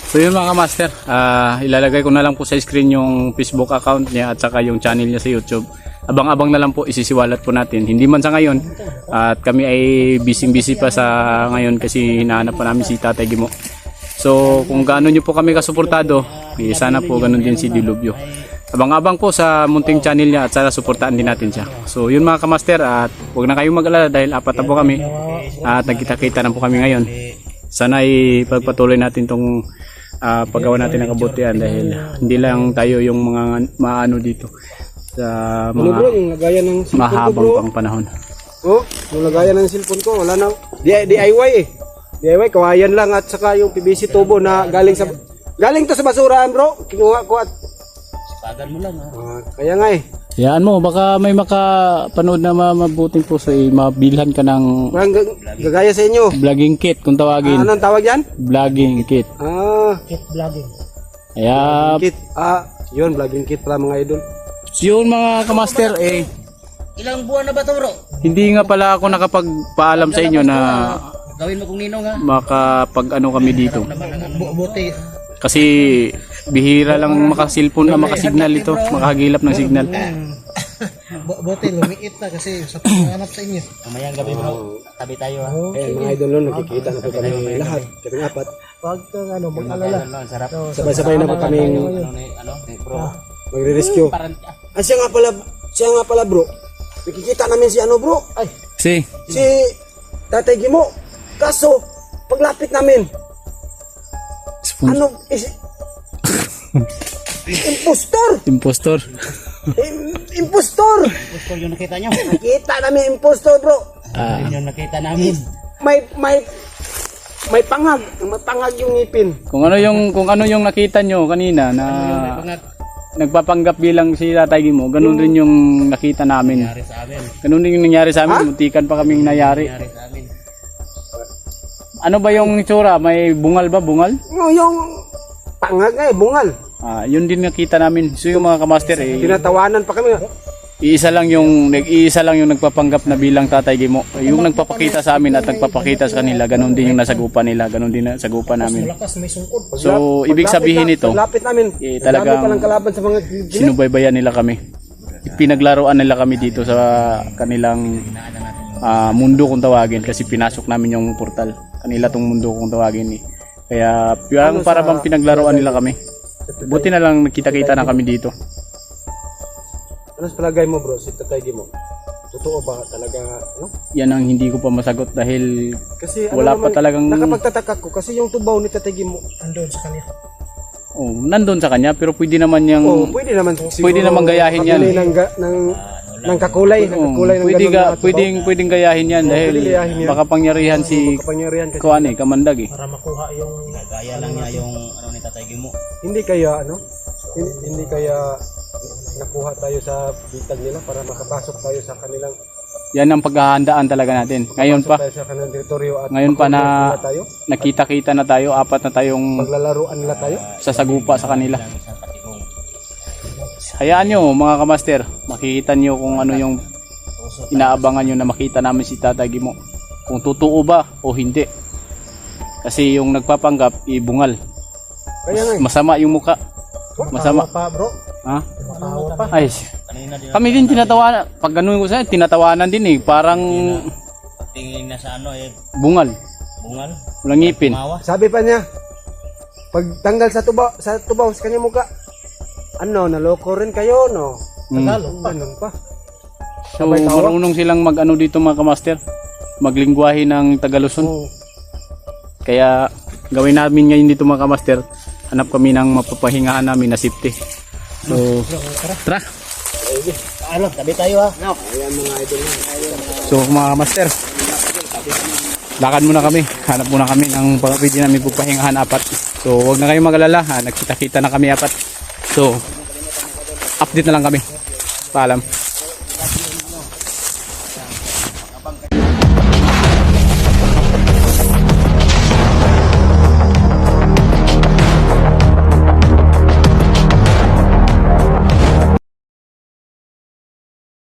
So yun mga master, ilalagay ko na lang po sa screen yung Facebook account niya at saka yung channel niya sa YouTube. Abang-abang na lang po, isisiwalat po natin. Hindi man sa ngayon at kami ay busy pa sa ngayon kasi hinahanap pa namin si Tatay Gimo. So kung gaano nyo po kami kasuportado, sana po ganun din si Dilubyo. Abang-abang po sa munting channel niya at sana suportaan din natin siya. So yun mga kamaster, at huwag na kayong mag-alala dahil apat na po kami at nagkita-kita na po kami ngayon. Sana ipagpatuloy natin tong paggawa natin ng kabutihan dahil hindi lang tayo yung mga maano dito sa Ano bro, mga yung lagayan ng cellphone ko mahabang bro. pang panahon. Oh, yung lagayan ng cellphone ko, wala nang DIY eh. DIY, kawayan lang at saka yung PVC tubo na galing to sa basurahan bro. Kinuha ko at Pagan mo lang ha. kaya nga eh. Hayaan mo, baka may makapanood na mabuting puso, mabilhan ka ng Parang gagaya sa inyo. vlogging kit kung tawagin. Anong tawag yan? Vlogging kit. Kit vlogging. Kaya Kit. Yun, vlogging kit pala mga idol. yun mga kamaster, Ilang buwan na ba ito bro? hindi nga pala ako nakapagpaalam sa inyo na Gawin mo kung ninong ha. makapag ano kami dito. Buti. Kasi bihira lang makasilpon na makasignal ito, makahagilap ng signal. Buti lumiit na kasi sa paghanap sa inyo. Mamayang gabi bro. Tabi tayo ha. Mga idol nun, nakikita na po kami lahat. Kaming apat. Pag mag-alala. Sarap. Sabay-sabay na po kaming Ano bro? magre-rescue. Siya nga pala bro. Nakikita namin si bro. Ay, Si Tatay Gimo. Kaso, paglapit namin, impostor! impostor. Impostor! Gusto yung nakita nyo? Nakita namin impostor bro. Yung nakita namin. May pangag yung ngipin. Kung ano yung nakita nyo kanina na nagpapanggap bilang si Tatay Gimo, ganun rin yung nakita namin. Sa amin. Ganun din yung nangyari sa amin, muntikan pa kaming nangyari. Sa amin. Ano ba yung itsura? May bungal ba? Bungal? Yung pangag bungal. Yun din nakita namin. So yung mga kamaster Tinatawanan pa kami. iisa lang yung nagpapanggap na bilang Tatay Gimo. Yung nagpapakita sa amin at nagpapakita sa kanila, ganun din yung nasagupa nila, ganun din nasagupa namin. Lakas may sungkod. So ibig sabihin nito, Paglapit namin, talagang dami palang kalaban sa mga sinubaybayan nila kami. Pinaglaruan nila kami dito sa kanilang mundo kung tawagin kasi pinasok namin yung portal. Kanila tong mundo kung tawagin eh. Kaya para bang pinaglaruan nila kami. Buti na lang nakita-kita na kami dito. Ano sa palagay mo bro, si Tatay Gimo? Totoo ba talaga, Yan ang hindi ko pa masagot dahil Kasi wala pa talagang nakapagtataka ko kasi yung tubaw ni Tatay Gimo. Andun sa kanya. nandun sa kanya pero pwede naman yang Pwede naman pwede naman gayahin yan. ng kakulay, ng kakulay ng pwedeng gayahin yan dahil gayahin yan. baka pangyarihan si kapangyarihan kasi. Kuan Kamandag eh. Para makuha yung Gaya lang niya yung ni Tatay Gimo. Hindi kaya hindi kaya nakuha tayo sa bitag nila para makapasok tayo sa kanilang Yan ang paghahandaan talaga natin. Ngayon pa, tayo sa kanilang teritoryo at ngayon pa na makuha tayo, nakita-kita na tayo, apat na tayong maglalaruan nila tayo. sasagupa sa kanila. Hayaan nyo mga kamaster, makikita nyo kung ano yung inaabangan nyo na makita namin si Tatay Gimo. Kung totoo ba o hindi. Kasi yung nagpapanggap, ibungal. Kaya nga Masama yung muka. Masama. pa bro. Ha? Makawa pa. Ay, Kami din tinatawanan. Pag ganun ko sa'yo, tinatawanan din eh. Parang Tingin na sa ano eh, bungal. bungal, Walang ngipin. mawa. Sabi pa niya, pag tanggal sa tubaw sa kanyang muka, ano, naloko rin kayo, no? Tagalog pa. Ganun pa. So, Sabay tawa. marunong silang mag-ano dito mga kamaster. Maglingwahe ng Tagaluson. Oo. Kaya gawin namin ngayon dito mga kamaster. Hanap kami ng mapapahingahan namin na safety. So, tara. Ano, tabi tayo ha. So mga kamaster, lakad muna kami. Hanap muna kami ng pwede namin pupahingahan apat. So huwag na kayong mag-alala. Nagkita-kita na kami apat. So, update na lang kami. Paalam.